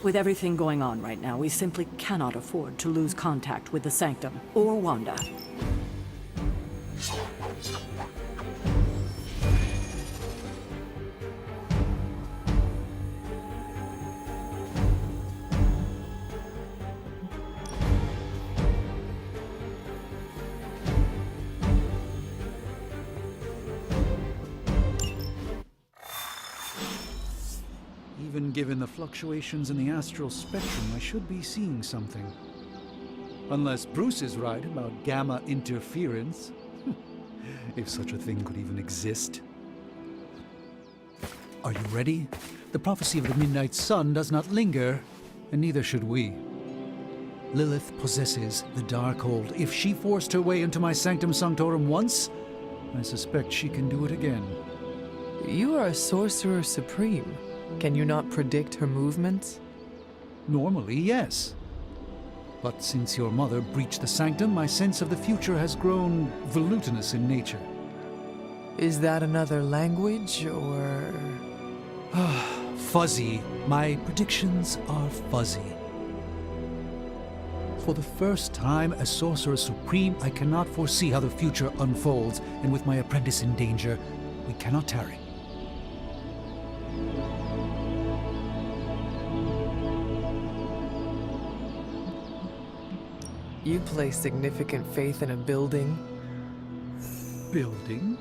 With everything going on right now, we simply cannot afford to lose contact with the Sanctum or Wanda. Even given the fluctuations in the astral spectrum, I should be seeing something. Unless Bruce is right about gamma interference. If such a thing could even exist. Are you ready? The prophecy of the Midnight Sun does not linger, and neither should we. Lilith possesses the Darkhold. If she forced her way into my Sanctum Sanctorum once, I suspect she can do it again. You are a Sorcerer Supreme. Can you not predict her movements? Normally, yes. But since your mother breached the Sanctum, my sense of the future has grown volutinous in nature. Is that another language, or...? Fuzzy. My predictions are fuzzy. For the first time as Sorcerer Supreme, I cannot foresee how the future unfolds, and with my apprentice in danger, we cannot tarry. You place significant faith in a building? Building?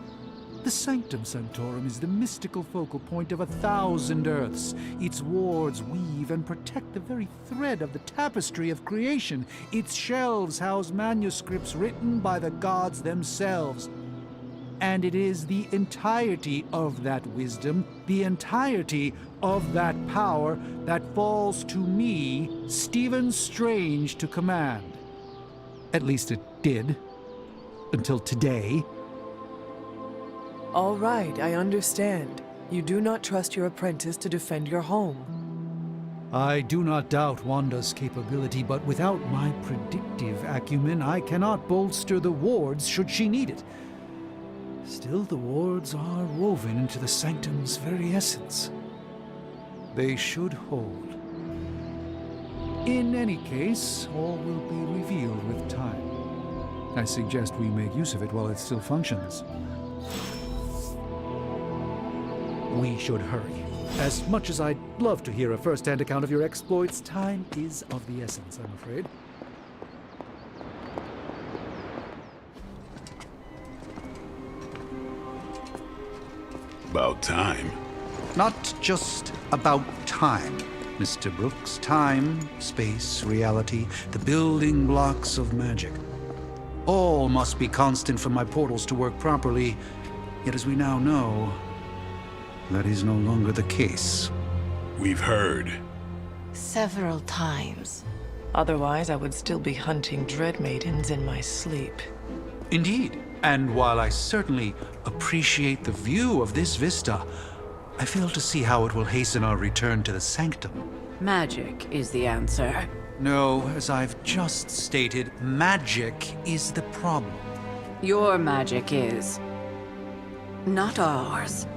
The Sanctum Sanctorum is the mystical focal point of 1,000 Earths. Its wards weave and protect the very thread of the tapestry of creation. Its shelves house manuscripts written by the gods themselves. And it is the entirety of that wisdom, the entirety of that power, that falls to me, Stephen Strange, to command. At least it did. Until today. All right, I understand. You do not trust your apprentice to defend your home. I do not doubt Wanda's capability, but without my predictive acumen, I cannot bolster the wards should she need it. Still, the wards are woven into the Sanctum's very essence. They should hold. In any case, all will be revealed with time. I suggest we make use of it while it still functions. We should hurry. As much as I'd love to hear a first-hand account of your exploits, time is of the essence, I'm afraid. About time. Not just about time, Mr. Brooks. Time, space, reality, the building blocks of magic. All must be constant for my portals to work properly, yet as we now know, that is no longer the case. We've heard. Several times. Otherwise, I would still be hunting Dread Maidens in my sleep. Indeed. And while I certainly appreciate the view of this vista, I fail to see how it will hasten our return to the Sanctum. Magic is the answer. No, as I've just stated, magic is the problem. Your magic is... not ours.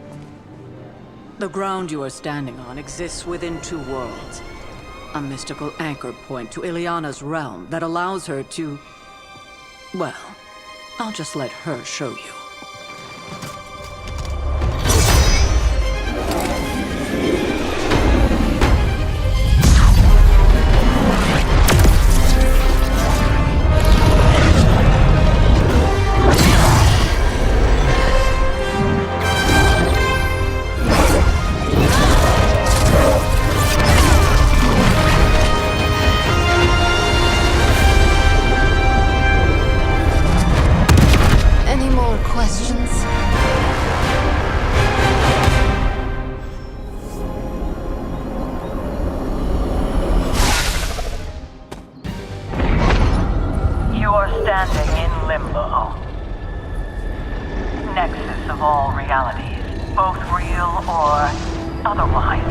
The ground you are standing on exists within two worlds. A mystical anchor point to Ileana's realm that allows her to... well, I'll just let her show you. Standing in limbo. Nexus of all realities, both real or otherwise.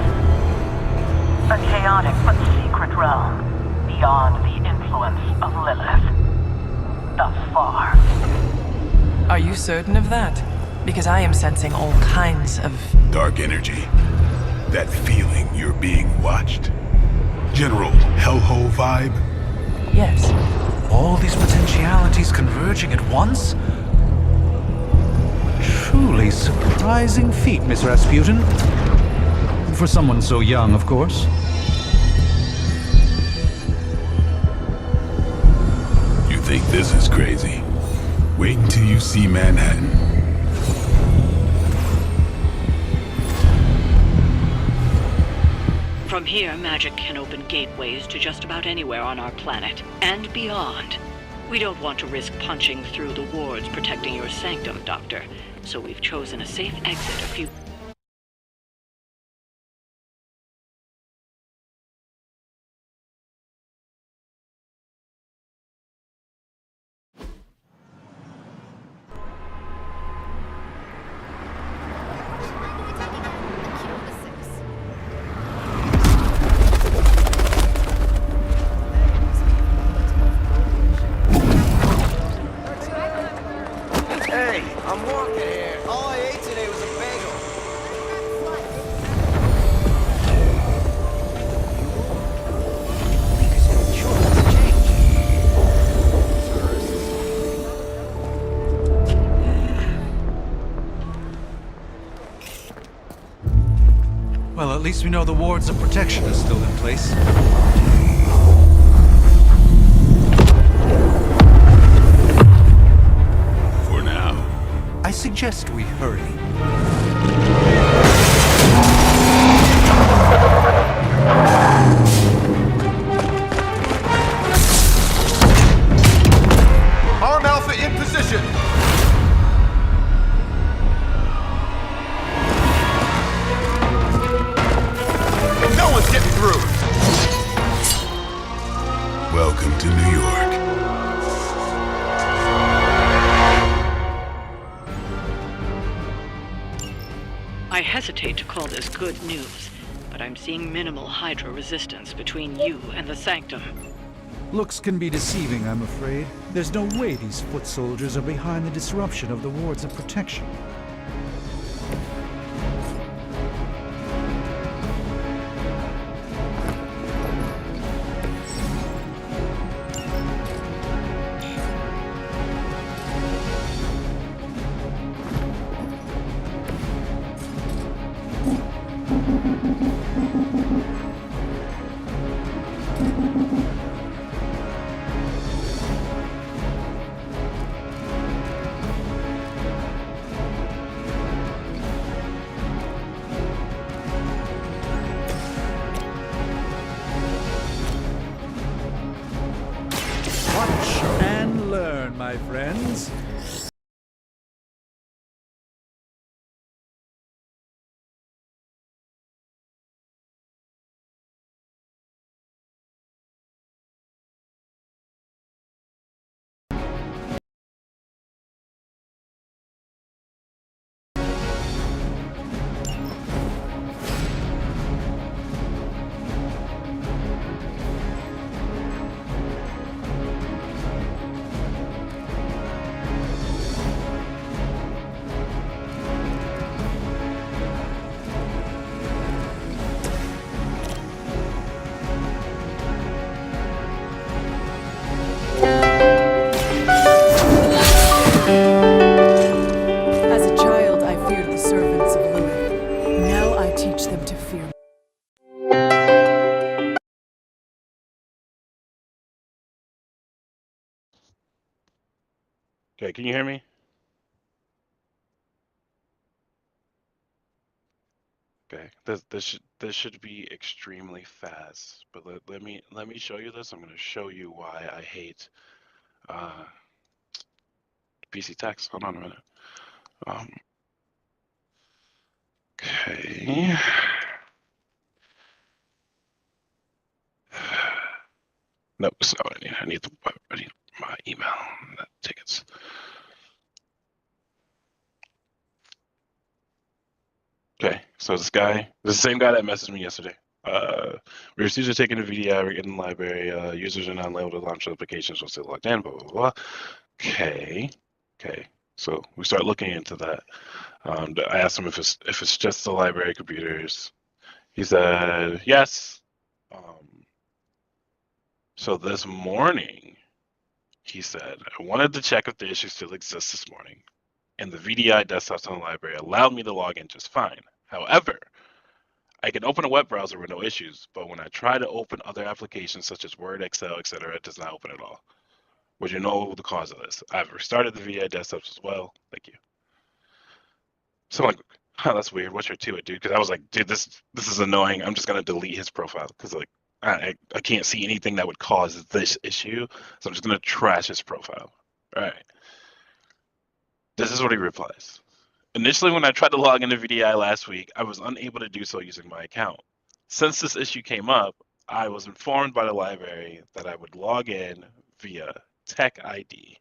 A chaotic but secret realm, beyond the influence of Lilith. Thus far. Are you certain of that? Because I am sensing all kinds of... Dark energy. That feeling you're being watched. General hellhole vibe? Yes. All these potentialities converging at once? Truly surprising feat, Miss Rasputin. For someone so young, of course. You think this is crazy? Wait until you see Manhattan. From here, magic can open gateways to just about anywhere on our planet, and beyond. We don't want to risk punching through the wards protecting your sanctum, Doctor, so we've chosen a safe exit a few... Hey, I'm walking here. All I ate today was a bagel. Well, at least we know the wards of protection are still in place. For now. I suggest we hurry. Arm Alpha in position. No one's getting through. Welcome to New York. I hesitate to call this good news, but I'm seeing minimal Hydra resistance between you and the Sanctum. Looks can be deceiving, I'm afraid. There's no way these foot soldiers are behind the disruption of the wards of protection. Watch and learn, my friends. As a child, I feared the servants of Lilith. Now I teach them to fear me. Okay, can you hear me? Okay, this should be extremely fast, but let me show you this. I'm going to show you why I hate PC text. Hold on a minute. Okay. Nope, that's not what I need. I need my email tickets. Okay, so this is the same guy that messaged me yesterday. Receivers are taking a VDI, we're getting the library, users are not able to launch applications once they logged in, blah, blah, blah. Okay, so we start looking into that. I asked him if it's just the library computers. He said yes. So this morning, he said, I wanted to check if the issue still exists this morning, and the VDI desktops on the library allowed me to log in just fine. However, I can open a web browser with no issues, but when I try to open other applications such as Word, Excel, etc., it does not open at all. Would you know the cause of this? I've restarted the VDI desktops as well. Thank you. So I'm like, huh, that's weird. What's your to it, dude? Because I was like, dude, this is annoying. I'm just gonna delete his profile because like I can't see anything that would cause this issue. So I'm just gonna trash his profile. All right. This is what he replies. Initially, when I tried to log into VDI last week, I was unable to do so using my account. Since this issue came up, I was informed by the library that I would log in via Tech ID.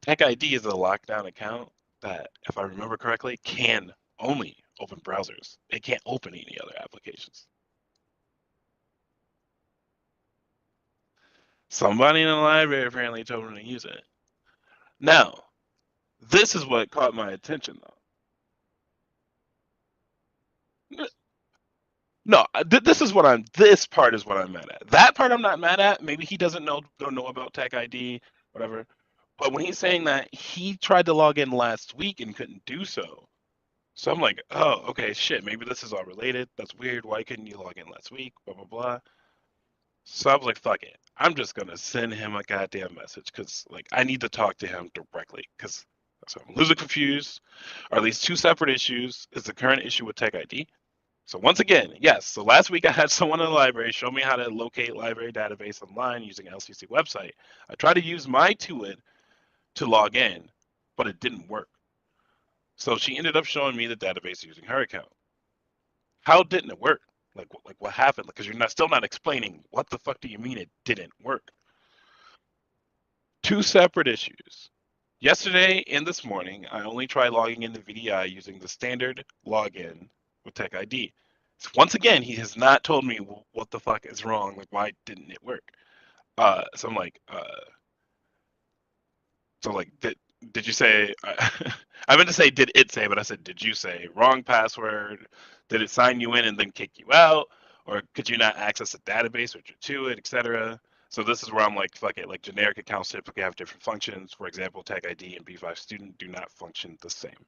Tech ID is a lockdown account that, if I remember correctly, can only open browsers. It can't open any other applications. Somebody in the library apparently told him to use it. Now, this is what caught my attention, though. No, this part is what I'm mad at. That part I'm not mad at. Maybe he don't know about Tech ID, whatever. But when he's saying that he tried to log in last week and couldn't do so. So I'm like, oh, okay, shit, maybe this is all related. That's weird. Why couldn't you log in last week? Blah, blah, blah. So I was like, fuck it. I'm just going to send him a goddamn message because, like, I need to talk to him directly because I'm losing confused. Are at least two separate issues? Is the current issue with Tech ID? So once again, yes. So last week I had someone in the library show me how to locate library database online using LCC website. I tried to use my Tuit to log in, but it didn't work. So she ended up showing me the database using her account. How didn't it work? Like what happened? Because you're still not explaining what the fuck do you mean it didn't work? Two separate issues. Yesterday and this morning, I only tried logging into VDI using the standard login with Tech ID. So once again, he has not told me what the fuck is wrong. Like, why didn't it work? So I'm like, did you say? I meant to say, did it say? But I said, did you say? Wrong password. Did it sign you in and then kick you out? Or could you not access a database or to it, etc.? So this is where I'm like, fuck it. Like, generic accounts typically have different functions. For example, Tech ID and B5 student do not function the same.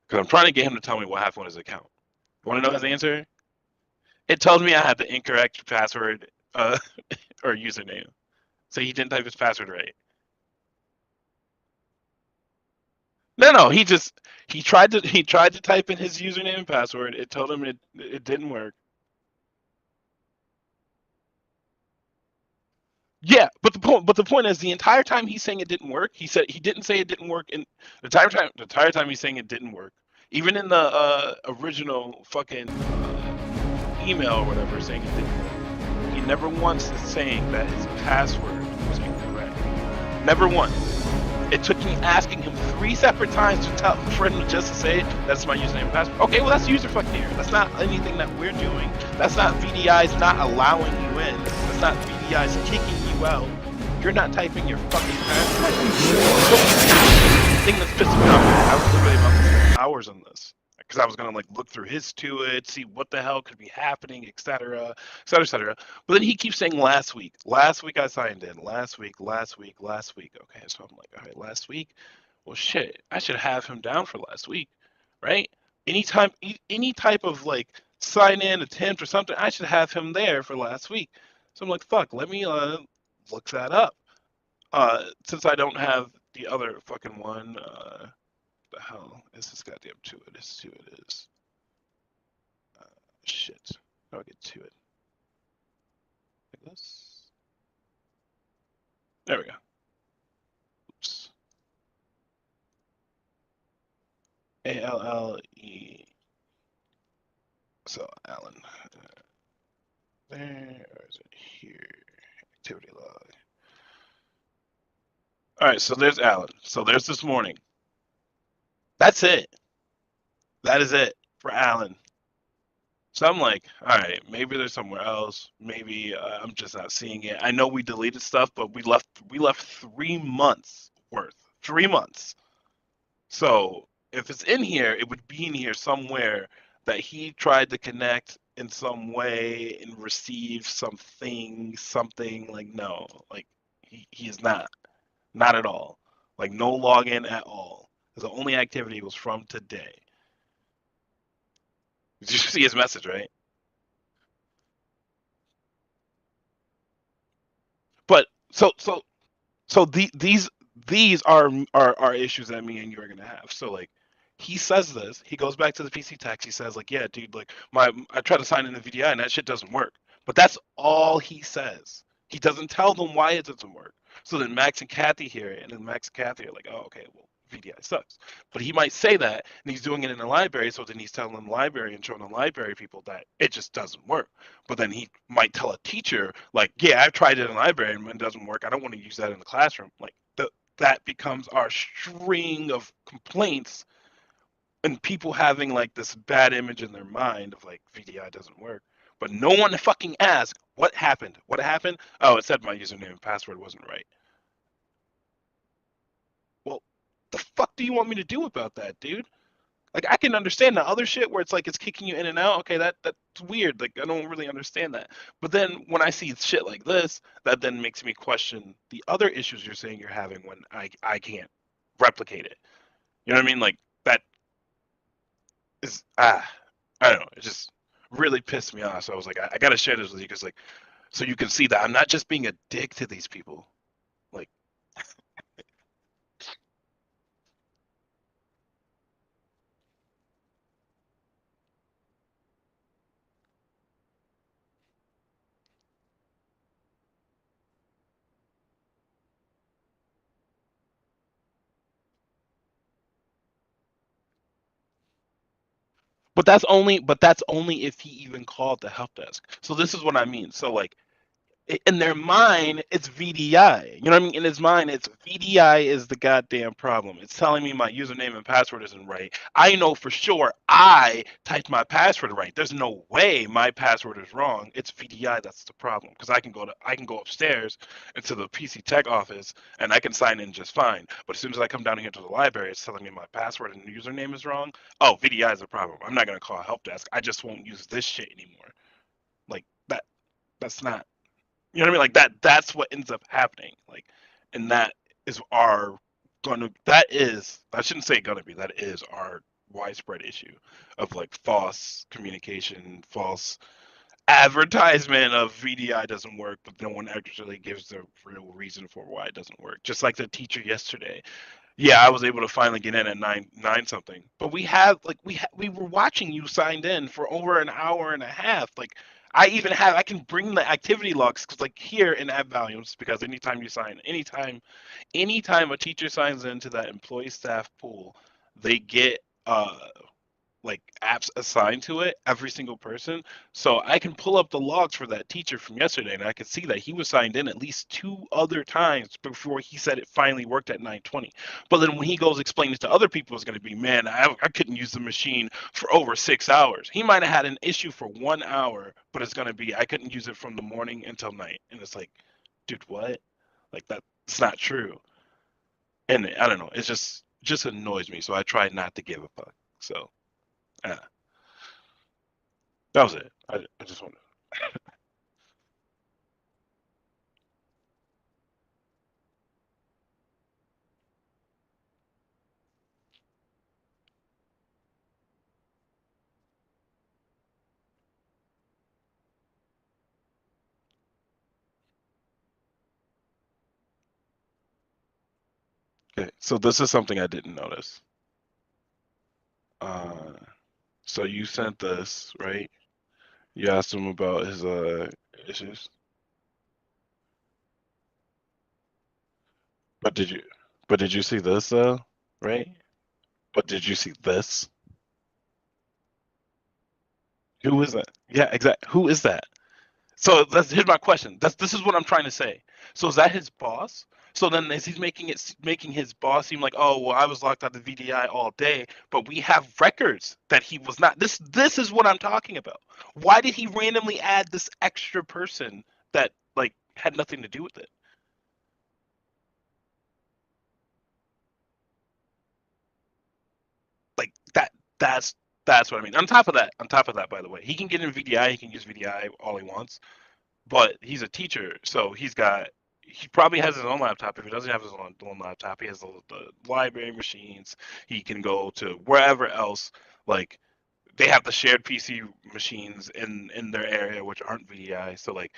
Because I'm trying to get him to tell me what happened with his account. You want to know his answer? It tells me I had the incorrect password or username. So he didn't type his password right. No, he tried to type in his username and password. It told him it didn't work. Yeah, but the point is, the entire time he's saying it didn't work, he didn't say it didn't work, and the entire time he's saying it didn't work. Even in the original fucking email or whatever saying it didn't work, he never once is saying that his password was incorrect. Never once. It took me asking him 3 separate times for him to just say that's my username and password. Okay, well that's user fucking error. That's not anything that we're doing. That's not VDI's not allowing you in. That's not VDI's kicking you out. You're not typing your fucking password. The thing that's pissing me off is I was literally about to spend hours on this. Because I was gonna like look through his Tuit, see what the hell could be happening, etc., etc., etc. But then he keeps saying last week. Last week I signed in. Last week. Okay, so I'm like, all right, last week. Well, shit, I should have him down for last week, right? Any type of like sign in attempt or something, I should have him there for last week. So I'm like, fuck, let me look that up. Since I don't have the other fucking one. The hell is this goddamn Tuit? This Tuit is shit. How do I get to it? Like this. There we go. Oops. ALLE. So Alan. There, or is it here? Activity log. All right, so there's Alan. So there's this morning. That's it. That is it for Alan. So I'm like, all right, maybe there's somewhere else. Maybe I'm just not seeing it. I know we deleted stuff, but we left 3 months worth. 3 months. So if it's in here, it would be in here somewhere that he tried to connect in some way and receive something like no, like he is not at all, like no login at all. The only activity was from today. Did you see his message, right? But these are issues that me and you are gonna have. So like he says this, he goes back to the PC text, he says like, yeah, dude, like I try to sign in the VDI and that shit doesn't work. But that's all he says. He doesn't tell them why it doesn't work. So then Max and Kathy hear it, and then Max and Kathy are like, oh, okay, well, VDI sucks. But he might say that, and he's doing it in the library, so then he's telling the library and showing the library people that it just doesn't work. But then he might tell a teacher, like, yeah, I've tried it in the library and it doesn't work. I don't want to use that in the classroom. Like, that becomes our string of complaints and people having like this bad image in their mind of like VDI doesn't work. But no one fucking asked what happened. What happened? Oh, it said my username and password wasn't right. Well, the fuck do you want me to do about that, dude? Like I can understand the other shit where it's like it's kicking you in and out. Okay, that's weird. Like I don't really understand that. But then when I see shit like this, that then makes me question the other issues you're saying you're having when I can't replicate it. You know what I mean? Like that is I don't know. It just really pissed me off. So I was like, I gotta share this with you because like so you can see that I'm not just being a dick to these people. Like but that's only if he even called the help desk. So this is what I mean. So like in their mind, it's VDI. You know what I mean? In his mind, it's VDI is the goddamn problem. It's telling me my username and password isn't right. I know for sure I typed my password right. There's no way my password is wrong. It's VDI that's the problem because I can go upstairs into the PC tech office and I can sign in just fine. But as soon as I come down here to the library, it's telling me my password and username is wrong. Oh, VDI is a problem. I'm not gonna call a help desk. I just won't use this shit anymore. Like that. That's not. You know what I mean? Like that's what ends up happening. Like, and that is our that is, I shouldn't say gonna be, that is our widespread issue of like false communication, false advertisement of VDI doesn't work, but no one actually gives the real reason for why it doesn't work. Just like the teacher yesterday. Yeah, I was able to finally get in at nine something. But we were watching you signed in for over an hour and a half. Like I can bring the activity logs because like here in app volumes because anytime you sign, anytime a teacher signs into that employee staff pool, they get like apps assigned to it, every single person. So I can pull up the logs for that teacher from yesterday and I can see that he was signed in at least 2 other times before he said it finally worked at 9:20. But then when he goes explaining to other people, it's going to be, man, I couldn't use the machine for over 6 hours. He might have had an issue for 1 hour, but it's going to be, I couldn't use it from the morning until night. And it's like, dude, what? Like that's not true. And I don't know. It's just annoys me. So I try not to give a fuck. So yeah, that was it. I just wanted. Okay, so this is something I didn't notice. Uh, so you sent this, right? You asked him about his issues, but did you see this though, right? But did you see this? Who is that? Yeah, exactly. Who is that? So here's my question. This is what I'm trying to say. So is that his boss? So then is he's making his boss seem like, oh well, I was locked out of VDI all day, but we have records that he was not. This is what I'm talking about. Why did he randomly add this extra person that like had nothing to do with it? Like that's That's what I mean. On top of that, by the way, he can get in VDI. He can use VDI all he wants, but he's a teacher, so he probably has his own laptop. If he doesn't have his own laptop, he has the library machines. He can go to wherever else. Like they have the shared PC machines in their area, which aren't VDI. So like,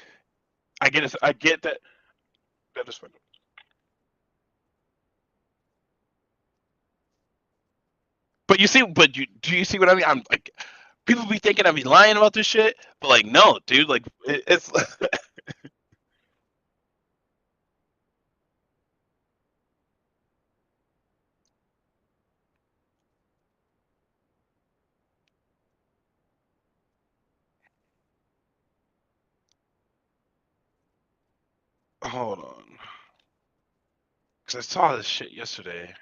I get it. I get that. That is fun. But do you see what I mean? I'm like, people be thinking I be lying about this shit, but like, no, dude. Like, it's. Hold on, because I saw this shit yesterday.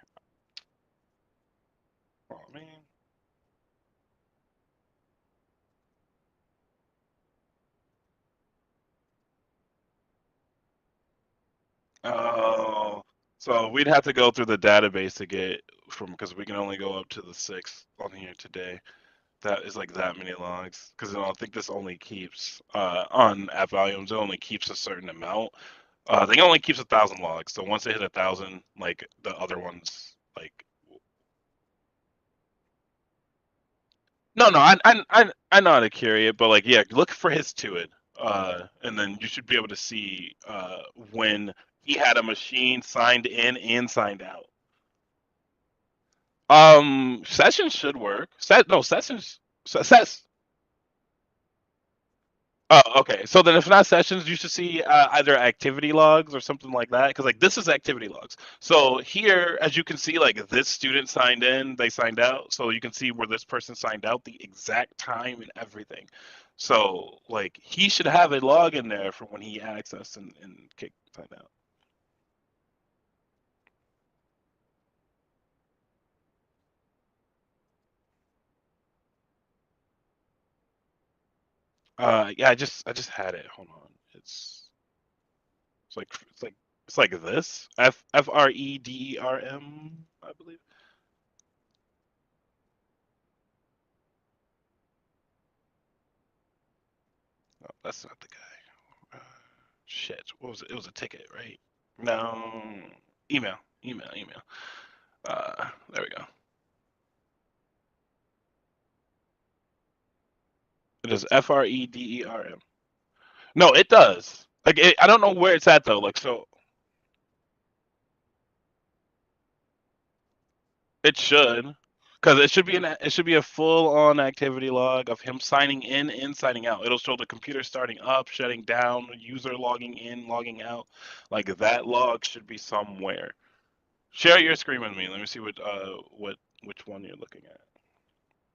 Oh man. Oh, so we'd have to go through the database to get from because we can only go up to the 6th on here today. That is like that many logs because I think this only keeps on app volumes. It only keeps a certain amount. I think it only keeps 1,000 logs. So once they hit 1,000, like the other ones, like no, I know how to carry it, but like yeah, look for his to it, and then you should be able to see when he had a machine signed in and signed out. Sessions should work. Sessions. Ses. Oh, okay. So then, if not sessions, you should see either activity logs or something like that. Because like this is activity logs. So here, as you can see, like this student signed in, they signed out. So you can see where this person signed out, the exact time and everything. So like he should have a log in there for when he accessed and kicked signed out. Yeah, I just had it. Hold on. It's like it's like this. FREDERM, I believe. Oh, that's not the guy. Shit. What was it? It was a ticket, right? No. Email. There we go. It is FREDERM. No, it does. Like I don't know where it's at though. Like so, it should, because it should be a full on activity log of him signing in and signing out. It'll show the computer starting up, shutting down, user logging in, logging out. Like that log should be somewhere. Share your screen with me. Let me see which one you're looking at.